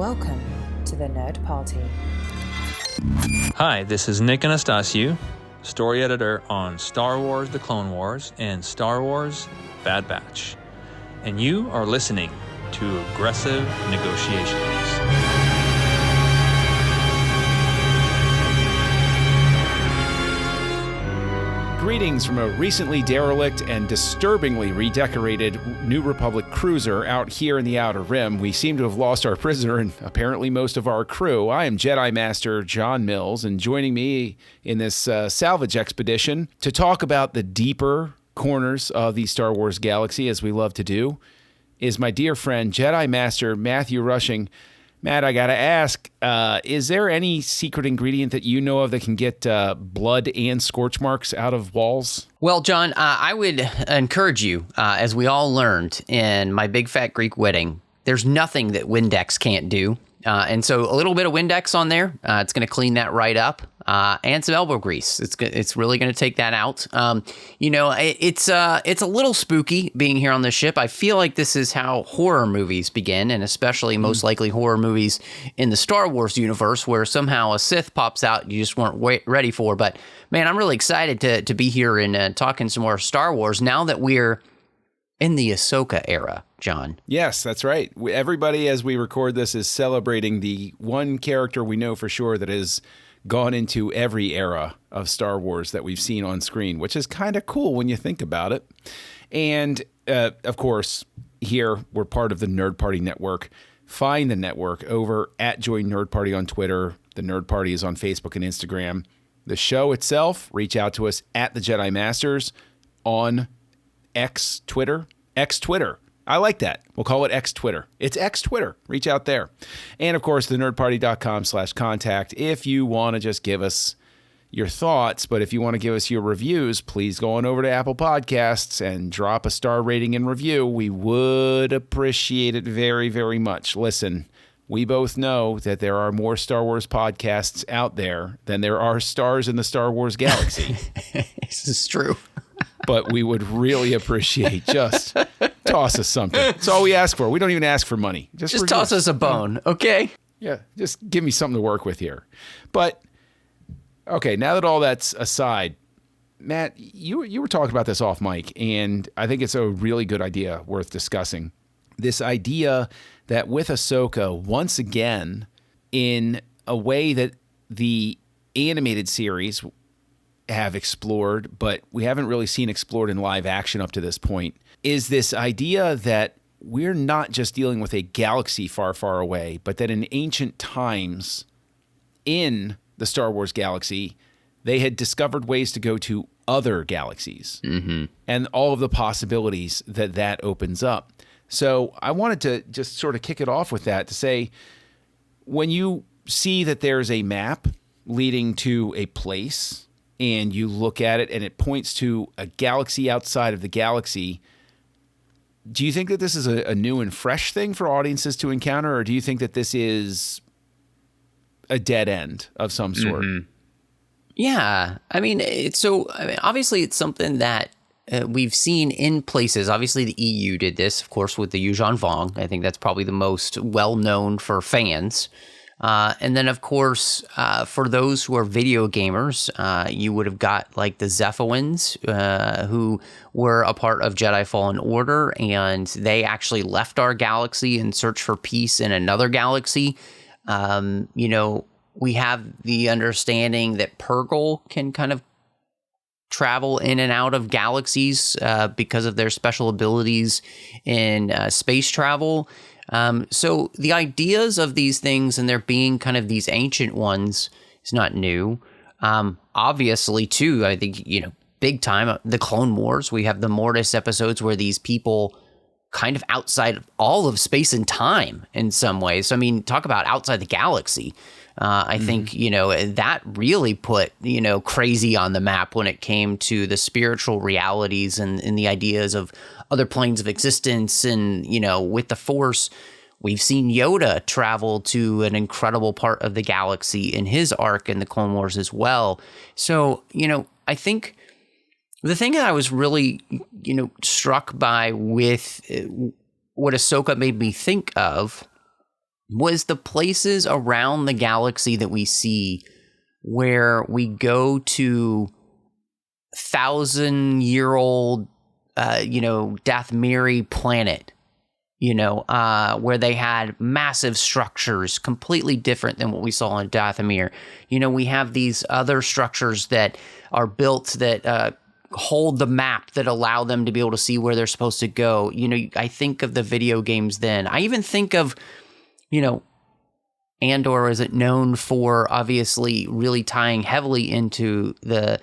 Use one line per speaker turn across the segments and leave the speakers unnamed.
Welcome to the Nerd Party.
Hi, this is Nick Anastasiou, story editor on Star Wars The Clone Wars and Star Wars Bad Batch. And you are listening to Aggressive Negotiations.
Greetings from a recently derelict and disturbingly redecorated New Republic cruiser out here in the Outer Rim. We seem to have lost our prisoner and apparently most of our crew. I am Jedi Master John Mills, and joining me in this salvage expedition to talk about the deeper corners of the Star Wars galaxy, as we love to do, is my dear friend Jedi Master Matthew Rushing. Matt, I gotta ask, is there any secret ingredient that you know of that can get blood and scorch marks out of walls?
Well, John, I would encourage you, as we all learned in my Big Fat Greek Wedding, there's nothing that Windex can't do. And so a little bit of Windex on there, it's going to clean that right up. And some elbow grease. It's really going to take that out. It's a little spooky being here on the ship. I feel like this is how horror movies begin, and especially most likely horror movies in the Star Wars universe, where somehow a Sith pops out you just weren't ready for. But man, I'm really excited to be here and talking some more Star Wars now that we're in the Ahsoka era, John.
Yes, that's right. Everybody, as we record this, is celebrating the one character we know for sure that is gone into every era of Star Wars that we've seen on screen, which is kind of cool when you think about it. And of course, here we're part of the Nerd Party Network. Find the network over at Join Nerd Party on Twitter. The Nerd Party is on Facebook and Instagram. The show itself, reach out to us at the Jedi Masters on X Twitter. I like that. We'll call it X Twitter. It's X Twitter. Reach out there. And of course, thenerdparty.com/contact. If you want to just give us your thoughts, but if you want to give us your reviews, please go on over to Apple Podcasts and drop a star rating and review. We would appreciate it very, very much. Listen, we both know that there are more Star Wars podcasts out there than there are stars in the Star Wars galaxy.
This is true.
But we would really appreciate just toss us something. That's all we ask for. We don't even ask for money.
Just toss us a bone, okay?
Yeah, just give me something to work with here. But, okay, now that all that's aside, Matt, you were talking about this off mic, and I think it's a really good idea worth discussing. This idea that with Ahsoka, once again, in a way that the animated series have explored, but we haven't really seen explored in live action up to this point, is this idea that we're not just dealing with a galaxy far, far away, but that in ancient times in the Star Wars galaxy, they had discovered ways to go to other galaxies and all of the possibilities that opens up. So I wanted to just sort of kick it off with that to say, when you see that there's a map leading to a place and you look at it and it points to a galaxy outside of the galaxy, do you think that this is a new and fresh thing for audiences to encounter, or do you think that this is a dead end of some sort?
Yeah, obviously it's something that we've seen in places. Obviously the EU did this, of course, with the Yuuzhan Vong. I think that's probably the most well-known for fans. And then, of course, for those who are video gamers, you would have got like the Zephawins, who were a part of Jedi Fallen Order, and they actually left our galaxy and searched for peace in another galaxy. We have the understanding that Purrgil can kind of travel in and out of galaxies because of their special abilities in space travel. So the ideas of these things and there being kind of these ancient ones is not new. Obviously, too, I think, big time, the Clone Wars, we have the Mortis episodes where these people kind of outside of all of space and time in some ways. So, I mean, talk about outside the galaxy. I think, that really put, crazy on the map when it came to the spiritual realities and the ideas of other planes of existence. And, with the Force, we've seen Yoda travel to an incredible part of the galaxy in his arc in the Clone Wars as well. So, I think the thing that I was really, struck by with what Ahsoka made me think of was the places around the galaxy that we see where we go to 1,000-year-old, Dathmiri planet, where they had massive structures completely different than what we saw on Dathomir. We have these other structures that are built that hold the map that allow them to be able to see where they're supposed to go. I think of the video games then. I even think of, Andor is it known for obviously really tying heavily into the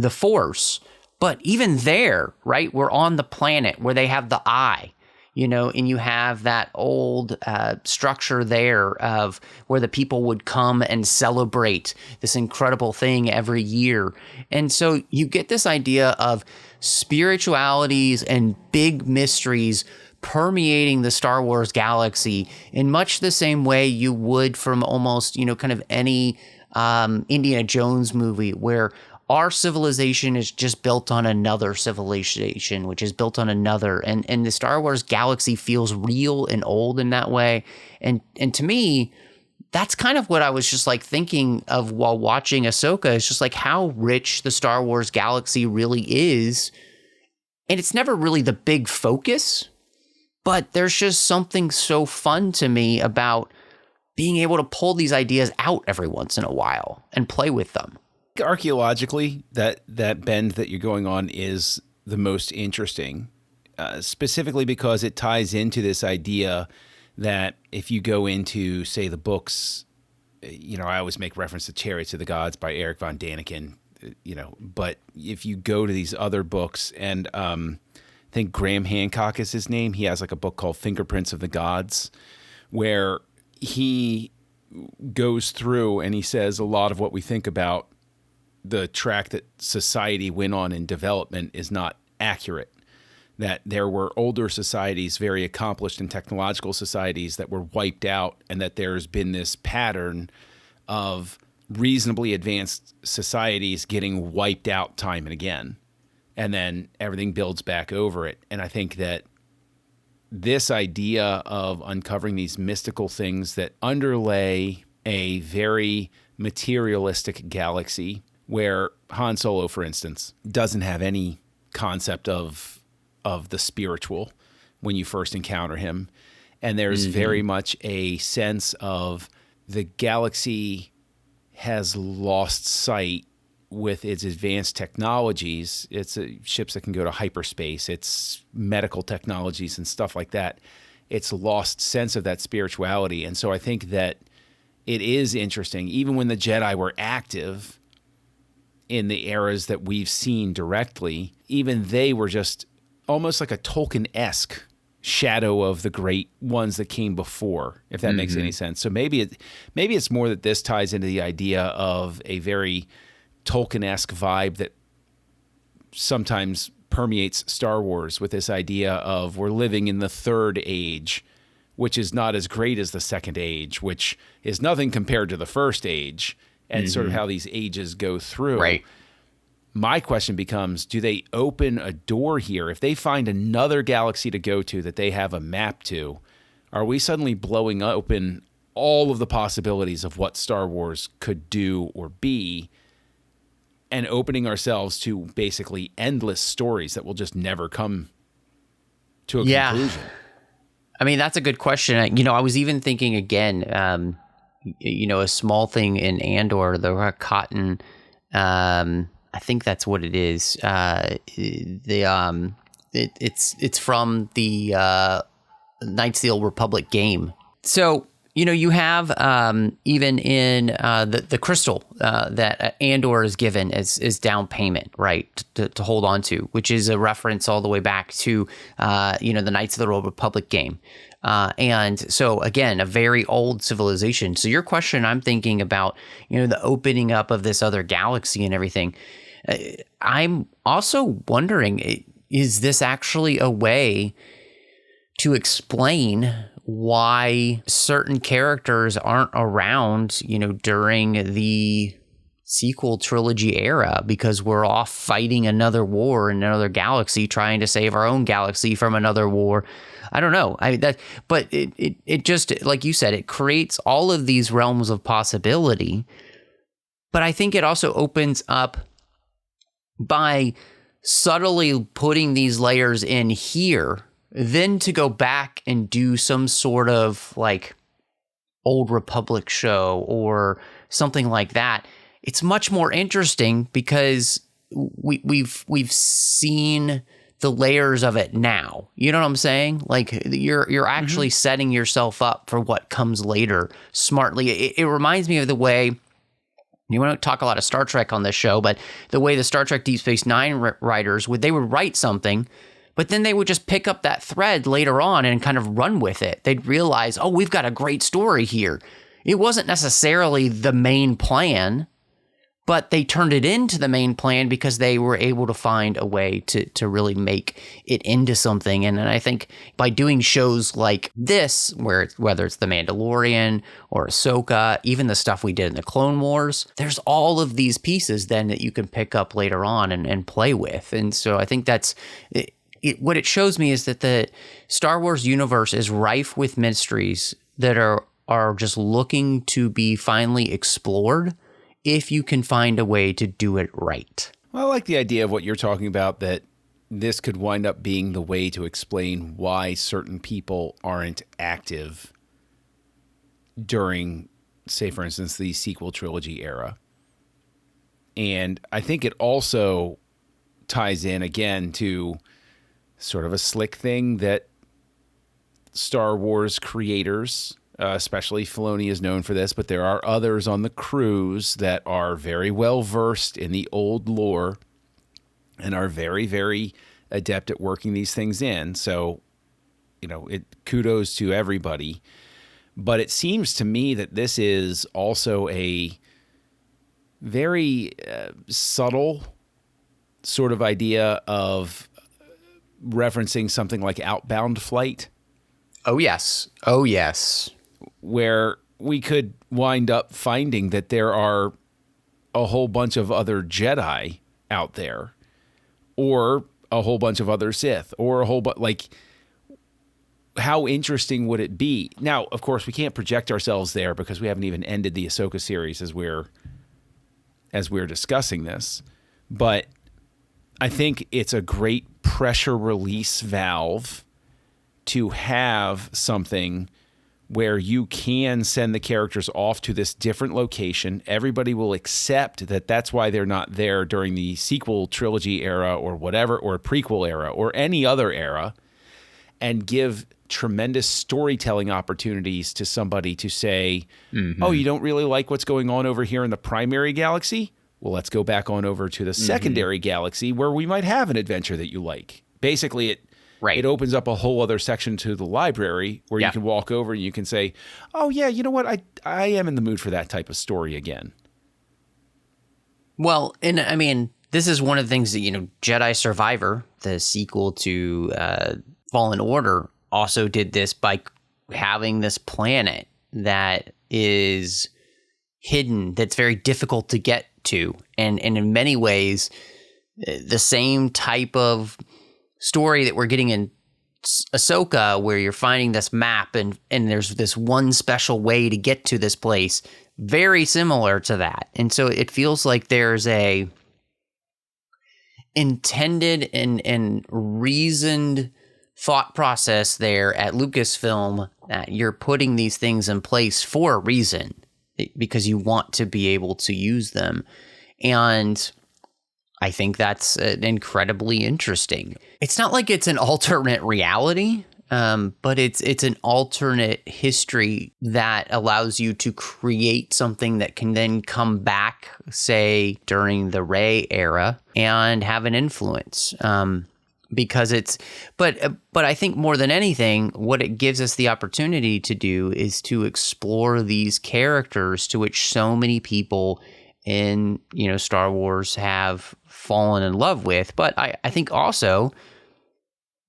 Force. But even there, right, we're on the planet where they have the eye, and you have that old structure there of where the people would come and celebrate this incredible thing every year. And so you get this idea of spiritualities and big mysteries permeating the Star Wars galaxy in much the same way you would from almost, kind of any Indiana Jones movie, where our civilization is just built on another civilization, which is built on another. And the Star Wars galaxy feels real and old in that way. And to me, that's kind of what I was just like thinking of while watching Ahsoka. It's just like how rich the Star Wars galaxy really is. And it's never really the big focus, but there's just something so fun to me about being able to pull these ideas out every once in a while and play with them.
Archaeologically, that bend that you're going on is the most interesting, specifically because it ties into this idea that if you go into, say, the books, I always make reference to Chariots of the Gods by Eric von Daniken, but if you go to these other books, and I think Graham Hancock is his name, he has like a book called Fingerprints of the Gods, where he goes through and he says a lot of what we think about the track that society went on in development is not accurate, that there were older societies, very accomplished and technological societies that were wiped out, and that there's been this pattern of reasonably advanced societies getting wiped out time and again, and then everything builds back over it. And I think that this idea of uncovering these mystical things that underlay a very materialistic galaxy, where Han Solo, for instance, doesn't have any concept of the spiritual when you first encounter him. And there's very much a sense of the galaxy has lost sight with its advanced technologies. It's ships that can go to hyperspace. It's medical technologies and stuff like that. It's lost sense of that spirituality. And so I think that it is interesting, even when the Jedi were active in the eras that we've seen directly, even they were just almost like a Tolkien-esque shadow of the great ones that came before, if that makes any sense. So maybe it's more that this ties into the idea of a very Tolkien-esque vibe that sometimes permeates Star Wars, with this idea of we're living in the third age, which is not as great as the second age, which is nothing compared to the first age, and sort of how these ages go through.
Right.
My question becomes, do they open a door here? If they find another galaxy to go to that they have a map to, are we suddenly blowing open all of the possibilities of what Star Wars could do or be, and opening ourselves to basically endless stories that will just never come to a conclusion?
I mean, that's a good question. I was even thinking again, a small thing in Andor, the cotton, I think that's what it is. It's from the Knights of the Old Republic game. So, you have even in the crystal that Andor is given as down payment, right, to hold on to, which is a reference all the way back to, the Knights of the Old Republic game. And so, again, a very old civilization. So your question, I'm thinking about, the opening up of this other galaxy and everything. I'm also wondering, is this actually a way to explain why certain characters aren't around, during the sequel trilogy era because we're off fighting another war in another galaxy, trying to save our own galaxy from another war. I don't know. But it just, like you said, it creates all of these realms of possibility. But I think it also opens up by subtly putting these layers in here, then to go back and do some sort of like Old Republic show or something like that. It's much more interesting because we've seen the layers of it now. You know what I'm saying? Like you're actually setting yourself up for what comes later smartly. It reminds me of the way, you want to talk a lot of Star Trek on this show, but the way the Star Trek Deep Space Nine writers would write something, but then they would just pick up that thread later on and kind of run with it. They'd realize, oh, we've got a great story here. It wasn't necessarily the main plan, but they turned it into the main plan because they were able to find a way to really make it into something. And I think by doing shows like this, whether it's The Mandalorian or Ahsoka, even the stuff we did in the Clone Wars, there's all of these pieces then that you can pick up later on and play with. And so I think that's what it shows me is that the Star Wars universe is rife with mysteries that are just looking to be finally explored if you can find a way to do it right.
Well, I like the idea of what you're talking about, that this could wind up being the way to explain why certain people aren't active during, say, for instance, the sequel trilogy era. And I think it also ties in, again, to sort of a slick thing that Star Wars creators, especially Filoni, is known for this, but there are others on the crews that are very well versed in the old lore and are very, very adept at working these things in. So, kudos to everybody. But it seems to me that this is also a very subtle sort of idea of referencing something like Outbound Flight.
Oh, yes. Oh, yes.
Where we could wind up finding that there are a whole bunch of other Jedi out there, or a whole bunch of other Sith, or a whole how interesting would it be? Now, of course, we can't project ourselves there because we haven't even ended the Ahsoka series as we're discussing this. But I think it's a great pressure release valve to have something where you can send the characters off to this different location. Everybody will accept that that's why they're not there during the sequel trilogy era or whatever, or prequel era or any other era, and give tremendous storytelling opportunities to somebody to say, oh, you don't really like what's going on over here in the primary galaxy? Well, let's go back on over to the secondary galaxy where we might have an adventure that you like. Basically, it opens up a whole other section to the library where you can walk over and you can say, oh, yeah, you know what? I am in the mood for that type of story again.
Well, and I mean, this is one of the things that, Jedi Survivor, the sequel to Fallen Order, also did this by having this planet that is hidden, that's very difficult to get to. And in many ways, the same type of story that we're getting in Ahsoka, where you're finding this map and there's this one special way to get to this place, very similar to that. And so it feels like there's a intended and reasoned thought process there at Lucasfilm that you're putting these things in place for a reason, because you want to be able to use them. And I think that's incredibly interesting. It's not like it's an alternate reality, but it's an alternate history that allows you to create something that can then come back, say, during the Rey era and have an influence. Because but I think more than anything, what it gives us the opportunity to do is to explore these characters to which so many people in, Star Wars have fallen in love with. But I think also,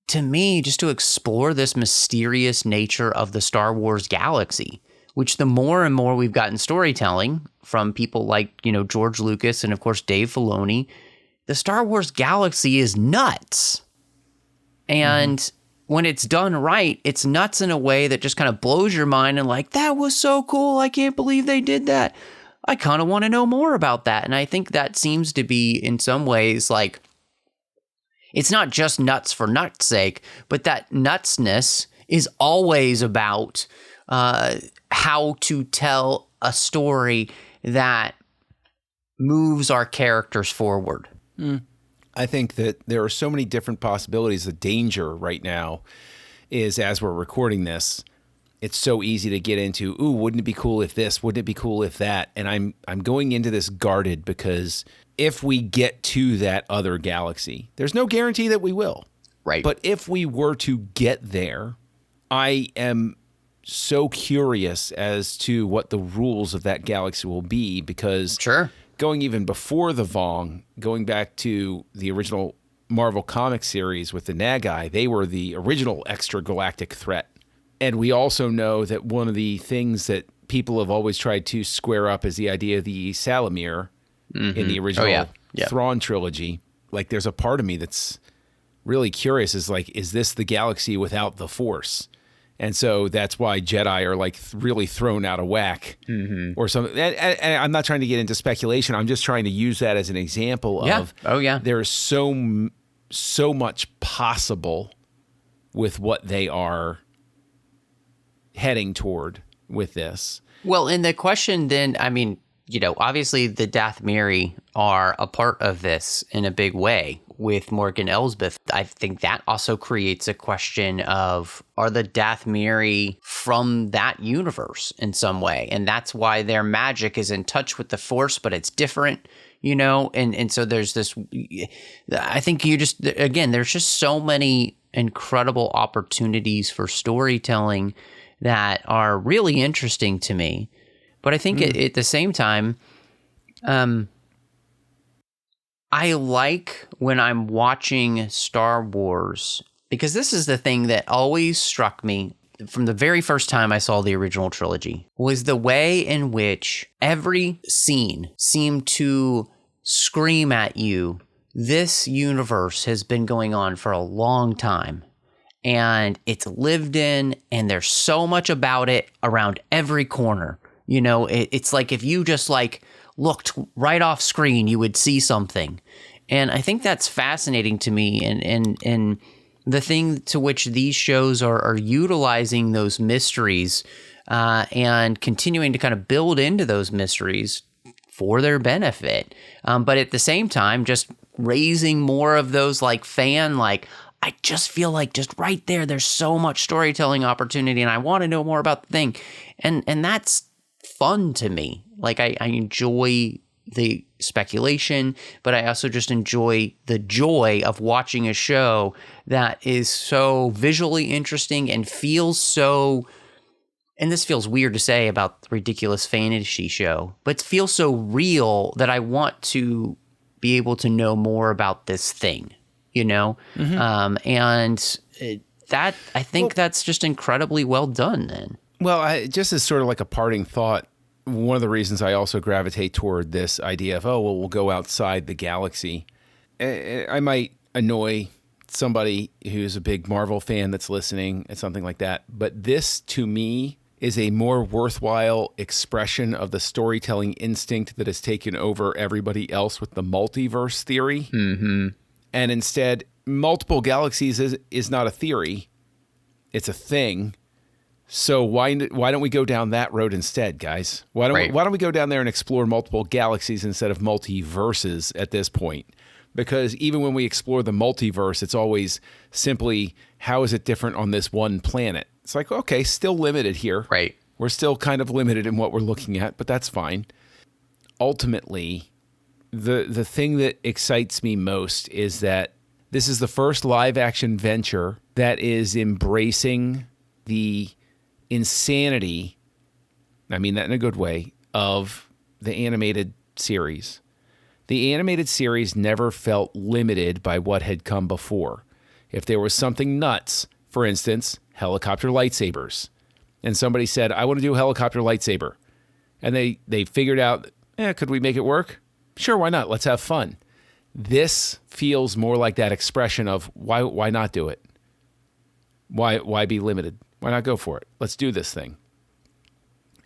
to me, just to explore this mysterious nature of the Star Wars galaxy. which the more and more we've gotten storytelling from people like, George Lucas and of course Dave Filoni, the Star Wars galaxy is nuts. And when it's done right, it's nuts in a way that just kind of blows your mind and like, that was so cool. I can't believe they did that. I kind of want to know more about that. And I think that seems to be in some ways like, it's not just nuts for nuts' sake, but that nutsness is always about how to tell a story that moves our characters forward.
I think that there are so many different possibilities. The danger right now is, as we're recording this, it's so easy to get into, ooh, wouldn't it be cool if this? Wouldn't it be cool if that? And I'm going into this guarded because if we get to that other galaxy, there's no guarantee that we will.
Right.
But if we were to get there, I am so curious as to what the rules of that galaxy will be, because going even before the Vong, going back to the original Marvel comic series with the Nagai, they were the original extragalactic threat. And we also know that one of the things that people have always tried to square up is the idea of the Salamir in the original Thrawn trilogy. Like, there's a part of me that's really curious, is like, is this the galaxy without the Force? And so that's why Jedi are like really thrown out of whack or something. And I'm not trying to get into speculation. I'm just trying to use that as an example of there's so much possible with what they are heading toward with this.
Well, and the question then, I mean, obviously the Dathmiri are a part of this in a big way with Morgan Elsbeth. I think that also creates a question of, are the Dathmiri from that universe in some way? And that's why their magic is in touch with the Force, but it's different, and so there's this, I think there's just so many incredible opportunities for storytelling that are really interesting to me. But I think at the same time, I like when I'm watching Star Wars, because this is the thing that always struck me from the very first time I saw the original trilogy, was the way in which every scene seemed to scream at you, this universe has been going on for a long time. And it's lived in, and there's so much about it around every corner. It's like if you just looked right off screen, you would see something. And I think that's fascinating to me. And the thing to which these shows are utilizing those mysteries and continuing to kind of build into those mysteries for their benefit. But at the same time, just raising more of those I just feel like just right there's so much storytelling opportunity, and I want to know more about the thing. And that's fun to me. Like, I enjoy the speculation, but I also just enjoy the joy of watching a show that is so visually interesting and feels so, and this feels weird to say about the ridiculous fantasy show, but it feels so real that I want to be able to know more about this thing. And that, I think that's just incredibly well done then.
Well, just as sort of like a parting thought, one of the reasons I also gravitate toward this idea of, we'll go outside the galaxy. I might annoy somebody who's a big Marvel fan that's listening and something like that, but this to me is a more worthwhile expression of the storytelling instinct that has taken over everybody else with the multiverse theory. And instead, multiple galaxies is not a theory. It's a thing. So why don't we go down that road instead, guys? Why don't we go down there and explore multiple galaxies instead of multiverses at this point? Because even when we explore the multiverse, it's always simply, how is it different on this one planet? It's like, okay, still limited here.
Right.
We're still kind of limited in what we're looking at, but that's fine. Ultimately, the thing that excites me most is that this is the first live action venture that is embracing the insanity, I mean that in a good way, of the animated series. The animated series never felt limited by what had come before. If there was something nuts, for instance, helicopter lightsabers, and somebody said, I want to do a helicopter lightsaber. And they figured out, could we make it work? Sure, why not? Let's have fun. This feels more like that expression of why not do it? Why be limited? Why not go for it? Let's do this thing.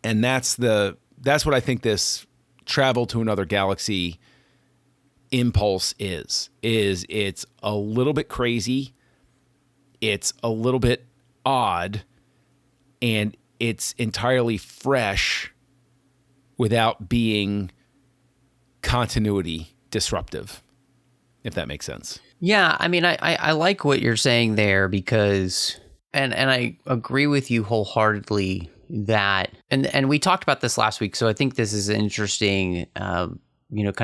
And that's what I think this travel to another galaxy impulse is it's a little bit crazy, it's a little bit odd, and it's entirely fresh without being continuity disruptive, if that makes sense.
Yeah, I mean, I like what you're saying there because, and I agree with you wholeheartedly that, and we talked about this last week, so I think this is interesting, kind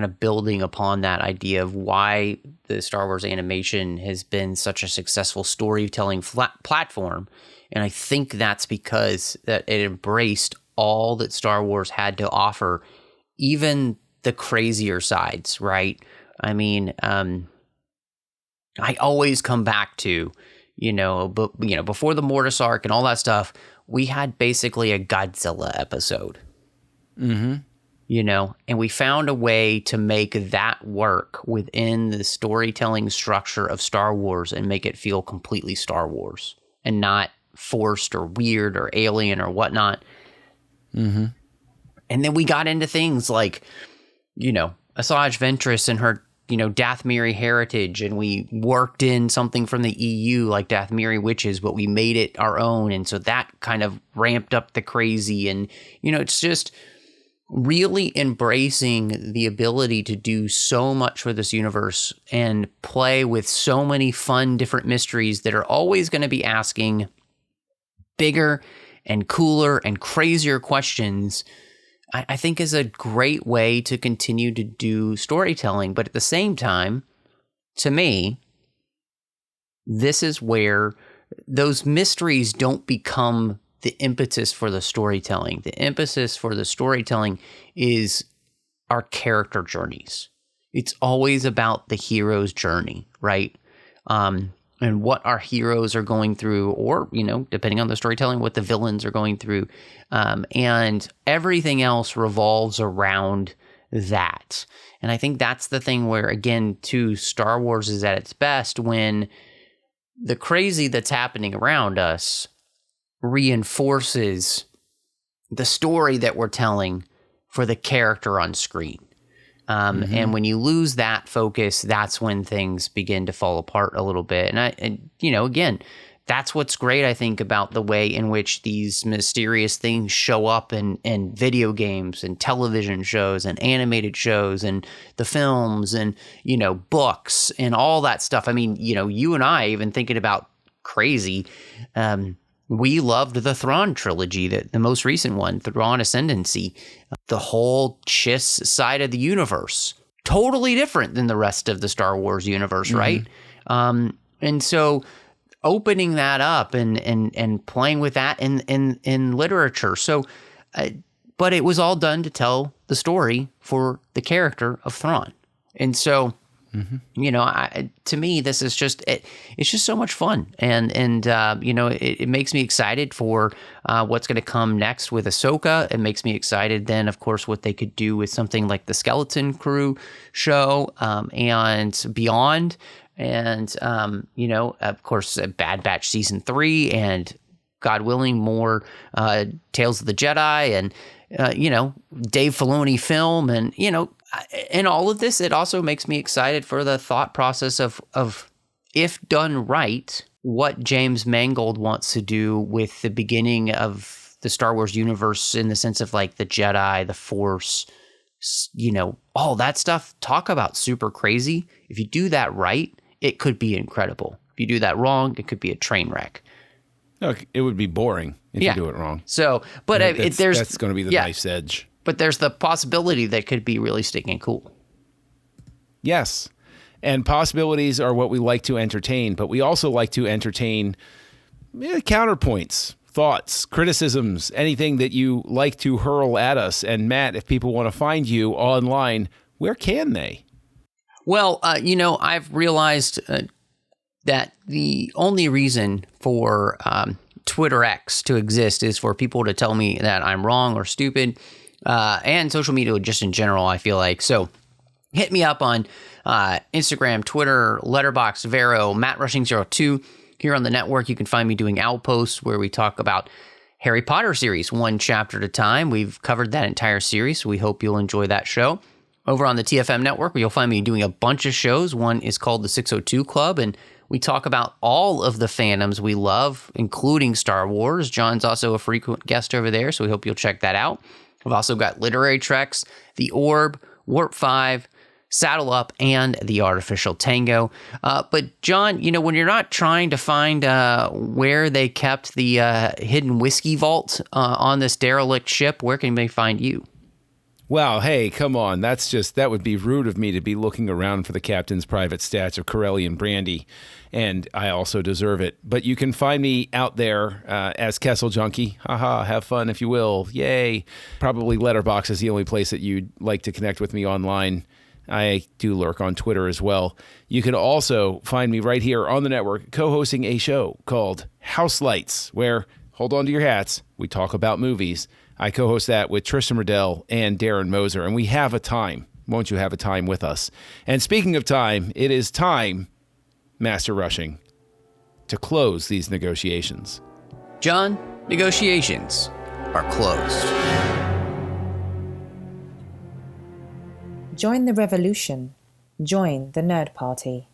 of building upon that idea of why the Star Wars animation has been such a successful storytelling platform. And I think that's because that it embraced all that Star Wars had to offer, even the crazier sides, right? I mean, I always come back to, before the Mortis arc and all that stuff, we had basically a Godzilla episode.
Mm-hmm.
And we found a way to make that work within the storytelling structure of Star Wars and make it feel completely Star Wars and not forced or weird or alien or whatnot.
Mm-hmm.
And then we got into things like, Asajj Ventress and her, Dathmiri heritage, and we worked in something from the EU like Dathmiri witches, but we made it our own. And so that kind of ramped up the crazy. And, it's just really embracing the ability to do so much for this universe and play with so many fun different mysteries that are always going to be asking bigger and cooler and crazier questions, I think is a great way to continue to do storytelling. But at the same time, to me, this is where those mysteries don't become the impetus for the storytelling. The impetus for the storytelling is our character journeys. It's always about the hero's journey, right? And what our heroes are going through, or, depending on the storytelling, what the villains are going through. And everything else revolves around that. And I think that's the thing where, again, too, Star Wars is at its best when the crazy that's happening around us reinforces the story that we're telling for the character on screen. And when you lose that focus, that's when things begin to fall apart a little bit. And again, that's what's great, I think, about the way in which these mysterious things show up in video games and television shows and animated shows and the films and, books and all that stuff. I mean, you and I, even thinking about crazy, we loved the Thrawn trilogy, the most recent one, Thrawn Ascendancy, the whole Chiss side of the universe. Totally different than the rest of the Star Wars universe, right? And so opening that up and playing with that in literature. So, but it was all done to tell the story for the character of Thrawn. And so, to me, this is just it's just so much fun, and it makes me excited for what's going to come next with Ahsoka. It makes me excited then, of course, what they could do with something like the Skeleton Crew show and beyond, and of course, Bad Batch season 3, and God willing, more Tales of the Jedi, and Dave Filoni film, and in all of this, it also makes me excited for the thought process of if done right, what James Mangold wants to do with the beginning of the Star Wars universe in the sense of like the Jedi, the Force, all that stuff. Talk about super crazy. If you do that right, it could be incredible. If you do that wrong, it could be a train wreck.
No, it would be boring if you do it wrong.
So, but
that's going to be the knife's edge.
But there's the possibility that could be really stinking cool.
Yes. And possibilities are what we like to entertain, but we also like to entertain counterpoints, thoughts, criticisms, anything that you like to hurl at us. And Matt, if people want to find you online, where can they?
Well, I've realized that the only reason for Twitter X to exist is for people to tell me that I'm wrong or stupid, and social media just in general, I feel like. So hit me up on Instagram, Twitter, Letterboxd, Vero, MattRushing02. Here on the network, you can find me doing Outposts, where we talk about Harry Potter series, one chapter at a time. We've covered that entire series, so we hope you'll enjoy that show. Over on the TFM network, where you'll find me doing a bunch of shows. One is called the 602 Club, and we talk about all of the fandoms we love, including Star Wars. John's also a frequent guest over there, so we hope you'll check that out. We've also got Literary Treks, The Orb, Warp 5, Saddle Up, and The Artificial Tango. But John, when you're not trying to find where they kept the hidden whiskey vault on this derelict ship, where can they find you?
Wow, hey, come on. That would be rude of me to be looking around for the captain's private stats of Corellian brandy, and I also deserve it. But you can find me out there as Kessel Junkie. Haha, have fun if you will. Yay. Probably Letterboxd is the only place that you'd like to connect with me online. I do lurk on Twitter as well. You can also find me right here on the network co-hosting a show called House Lights, where, hold on to your hats, we talk about movies. I co-host that with Tristan Riddell and Darren Moser, and we have a time. Won't you have a time with us? And speaking of time, it is time, Master Rushing, to close these negotiations.
John, negotiations are closed.
Join the revolution. Join the Nerd Party.